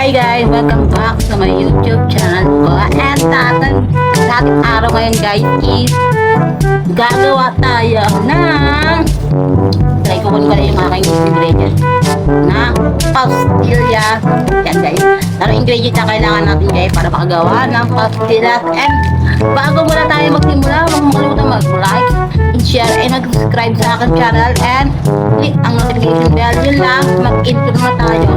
Hi guys! Welcome back sa my YouTube channel ko. And sa ating araw ngayon guys is gagawa tayo ng try ko kung yung aking ingredients na pastillas. Yan guys. Pero ingredients na kailangan natin guys para makagawa ng pastillas. And bago muna tayo magsimula, huwag mo kalimutan mag-like, share, and mag-subscribe sa aking channel and click ang notification bell. Yun lang, mag-intro na tayo.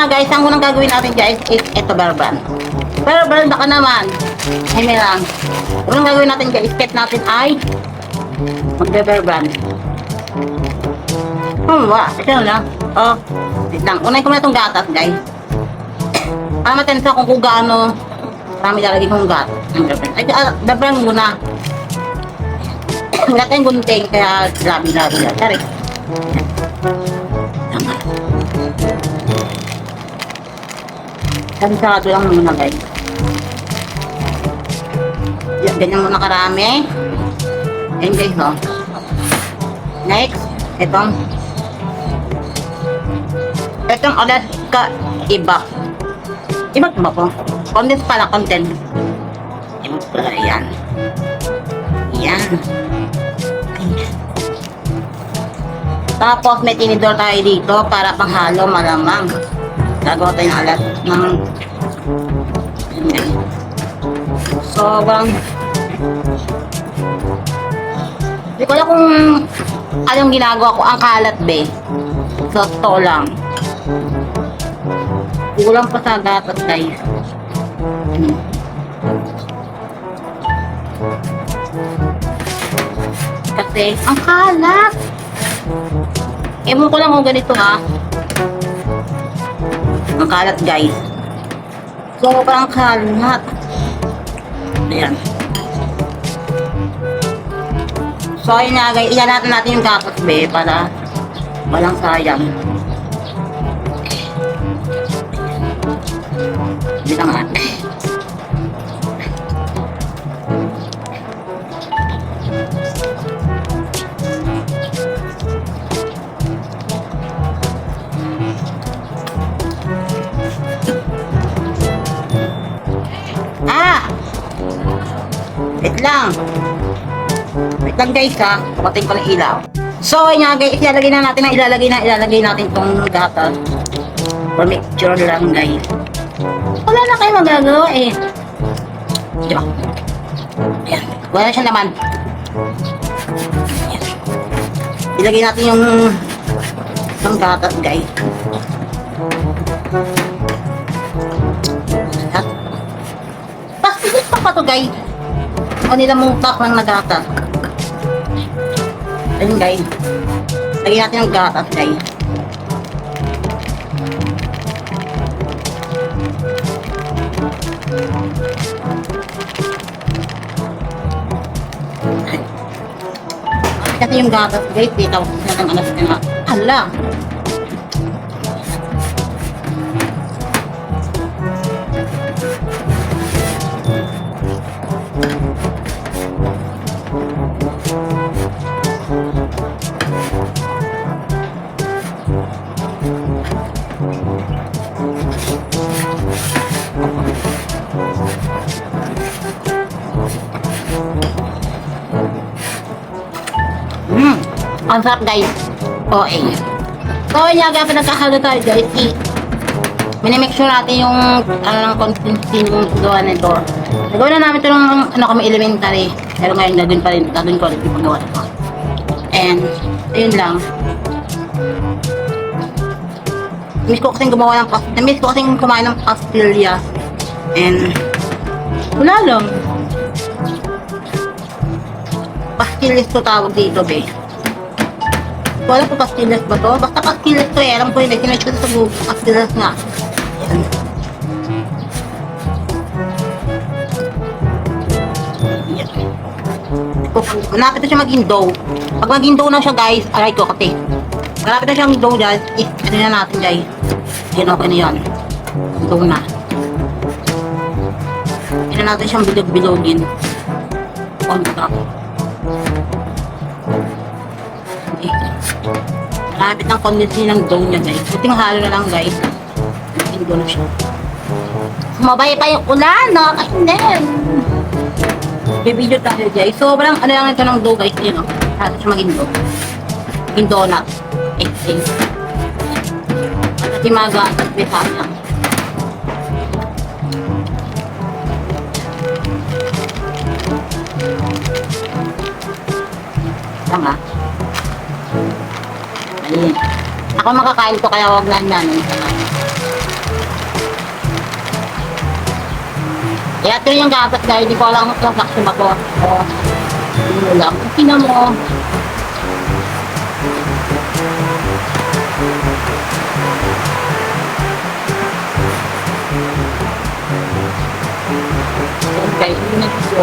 Guys, ang unang gagawin natin guys is ito bear brand. Bear brand baka naman. Ay may lang. Unang gagawin natin guys, step natin ay magbe-bear brand. Ito na. Oh, wait lang. Unahin ko na itong gatas guys. Para matensa kung gaano marami lalagay kong gat. Ay, bear brand muna. Wala tayong gunting kaya labi-labi. Sorry. Kansado lang muna guys. Yan, ganyan muna karami. Ayan guys, oh. Next, itong ulit ka iba. Iba ba po? Content pala, content. Iba pala, yan. Yan. Tapos may tinidor tayo dito para panghalo malamang. Gagawa tayo ng alat ng sobrang hindi ko alam kung anong ginagawa ko ang kalat be. So to lang kulang pa sa gatas guys. Kasi ang kalat ewan ko lang kung ganito ha. Ang kalat guys. Sobrang kalat. Ayan. So ayun nga guys, iyan natin yung gatas be para walang sayang. Hindi na nga. Wait lang guys ha, kapatid ko ng ilaw. So ayun nga guys, ilalagay natin itong gatas for mixture lang guys. Wala na kayo magagawa eh. Diba? Ayan, wala siya naman. Ayan. Ilagay natin yung gatas guys. At pastilis pa to guys. O nila mungtak lang na gatas. Ayun guys. Lagyan natin ang gatas guys. Kasi yung gatas guys, dito natin alas na. Hala! Ang sarap guys. Okay. So yun nga pinagkakalo tayo guys. Minimake sure natin yung consistency ng gawa nito. Nagawa na namin ito ng kami elementary. Pero ngayon gagawin ko ulit yung paggawa nito. And ayun lang. Miss ko kasing kumain ng pastillas. And wala lang. Pastillas to tawag dito be. Wala po pastillas ba to? Basta pastillas to eh. Alam ko yun. Kinatch ko sa Google. Pastillas nga. Ayan. Malapit na siya maging dough. Pag maging dough na siya guys, aray ko kati. Malapit na siyang dough guys, ano na natin guys. Yan okay na yan. Dough na. Yan na natin siyang bilog-bilogin. Kontra. Okay. Malapit ng condense ng dough niya guys. Buting halo na lang guys. Maging dough na siya. Sumabay pa yung ulan, nakakainis. Bibidyo tayo guys. Sobrang ano lang ito ng dough guys. Yun o. Halos siya maging dough. Maging donut. Egg. At timaga at bitasa. Tama. Ayun. Ako makakain ko kaya wag lang namin. Kaya ito yung gatas dahil di ko alam kung sasaksyon ako. Hindi lang. Kina mo. Okay, hindi na gusto.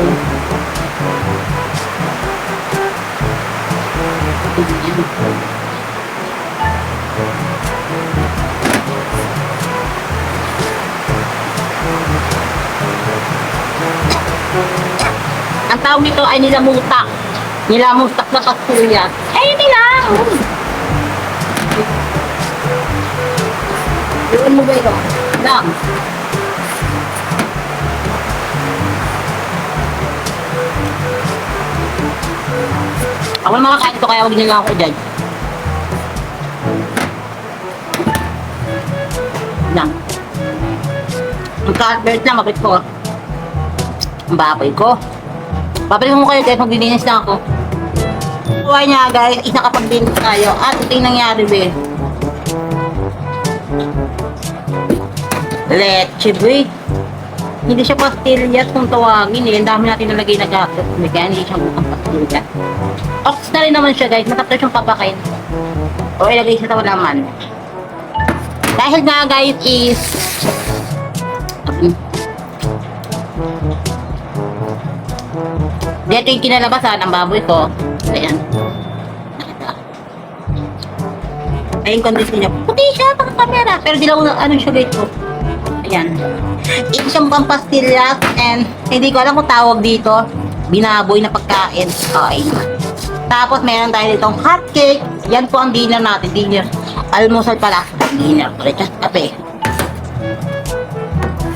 Ang tawag nito ay nilamutak. Nilamutak na kastilya. Ay, hindi lang! Yun mo ba ito? Lang. Ako na makakain ito kaya huwag nila ako dyan. Lang. Ang cut-bird na, mabit ko. Ang baboy ko. Babalik mo kayo guys, maglilinis lang ako. Buhay niya guys, isa kapag-linis tayo. At ito yung nangyari ba. Leche boy. Hindi siya pastillas kung tawagin eh. Ang dami natin nalagay na gatas. Kaya hindi siya bukang pastillas. Ox na rin naman siya guys, matapos siyang papakain. O ilagay siya sa walaman. Dahil nga guys is dito yung kinalabasan ang baboy ko. Ayan. Nakita. Ayun condition niya. Puti siya pang kamera. Pero dilaw na ano siya guys ko. Ayan. Ito siyang pampastillas and hindi ko alam kung tawag dito. Binaboy na pagkain. Okay. Tapos meron tayo ditong hot cake. Yan po ang dinner natin. Dinner. Almusal pala. Dinner. Ulit at kape.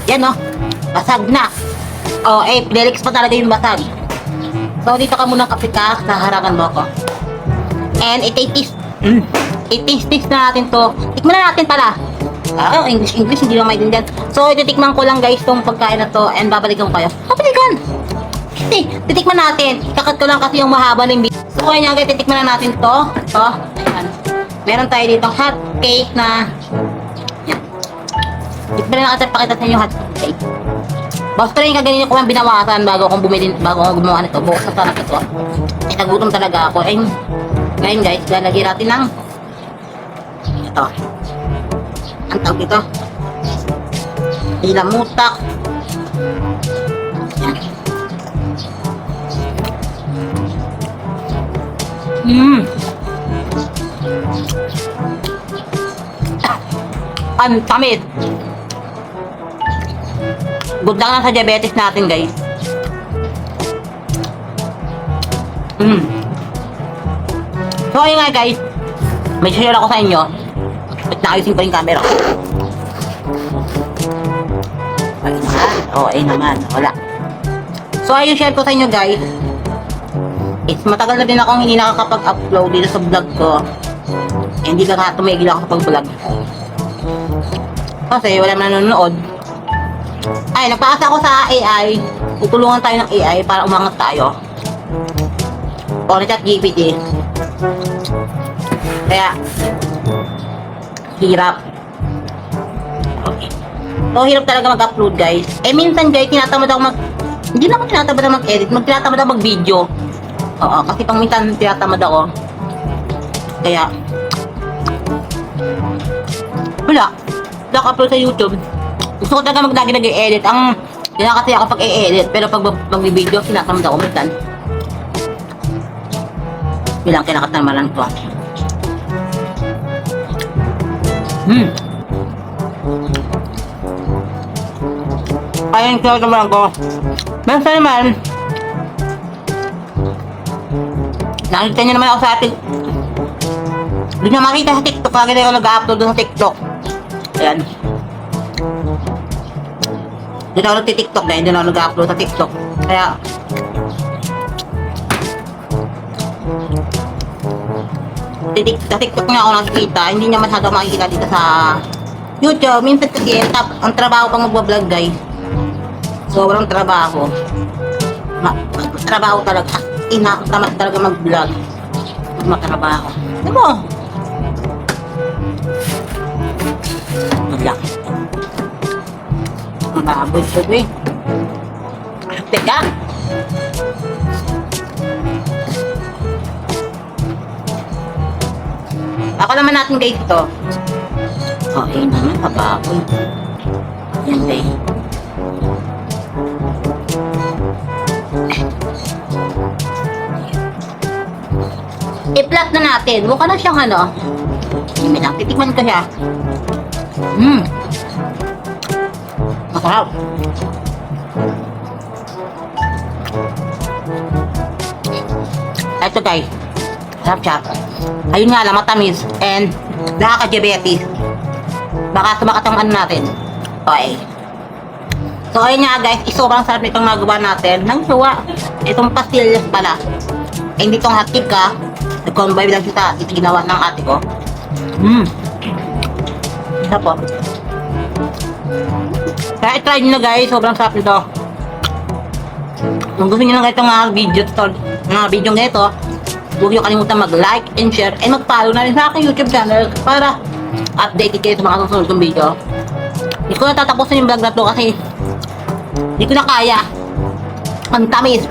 Yan o. Basag na. O pinelix pa talaga yung basag. So, dito ka muna kape ka sa harapan mo ko. And itaste na natin to. Tikman na natin pala. English, hindi naman maintindihan. So, ititikman ko lang guys tong pagkain na to and babalikan ko kayo. Babalikan! Kasi, titikman natin. Ikakat ko lang kasi yung mahaba ng video. So, kaya nga guys, titikman na natin to. Ito, ayan. Meron tayo dito hot cake na yan. Tikman na natin pakita sa inyo hot cake. Basta rin kaganyan ko ang binawasan bago akong gumawa nito. Bukas na talaga ito. Eh, nagutom talaga ako. Eh, ngayon guys, lalagyan natin ng ito. Ang tawag ito. Nilamutak. Yan. Ang tamis. Good lang sa diabetes natin guys. So ayun nga guys, may share ako sa inyo. At naayusin ko yung camera. Ay naman, wala. So ayun share ko sa inyo guys. Matagal na din akong hindi nakakapag-upload dito sa vlog ko. Hindi ka nga tumigil ako sa pag-vlog. Kasi wala man nanonood. Ay, nagpaasa ako sa AI. Tutulungan tayo ng AI para umangat tayo. O, ni ChatGPT. Kaya, hirap. Okay. So, hirap talaga mag-upload, guys. Eh, minsan, guys, tinatamad ako hindi na ako tinatamad ako mag-edit. Tinatamad ako mag-video. Oo, kasi pang minsan, tinatamad ako. Kaya, wala. Wala ka-upload sa YouTube. Gusto ko talaga lagi nag-i-edit. Ang kasi ako pag i-edit. Pero pag mag-video, sinasamad ako minsan. Bilang kinakat naman lang ito. Ayun, kinakat naman ko. Basta naman, nakita niyo naman ako sa ating, hindi nyo makita sa TikTok, kagad ako nag-upload sa TikTok. Ayan. Hindi na ako nag-TikTok dahil hindi na ako nag-upload sa TikTok. Kaya, sa TikTok nga ako nakikita, hindi niya masyado makikita dito sa YouTube. Minsan kasi, ang trabaho pang mag-vlog guys. Sobrang trabaho. Trabaho talaga. Tamad talaga mag-vlog. Matrabaho. Ano mo? Maglaki. Ang baboy ko eh. Teka. Ako naman natin guys ito. Okay naman, kababoy. Yan guys. I-flat na natin. Mukha na siyang ano. Hindi lang. Titikman ko siya. Masarap. Ito guys. Sarap siya. Ayun nga lang, matamis. And nakaka-diabetes. Baka sumakat ang ano natin. Okay. So ayun nga guys. Sobrang sarap itong nagawa natin. Nang suwa. Itong pastillas pala. Eh, hindi itong hotcake ka. Nag-combine lang siya sa ginawa ng ate ko. Isa po. Kaya i-try nyo na guys. Sobrang sarap nito. Kung gusto nyo lang itong mga video nito, huwag nyo kalimutan mag-like and share and mag-follow na rin sa aking YouTube channel para updated kayo sa mga susunod kong video. Hindi ko na tatapusin yung vlog na to kasi hindi ko na kaya. Ang tamis.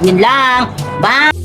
Yun lang. Bye!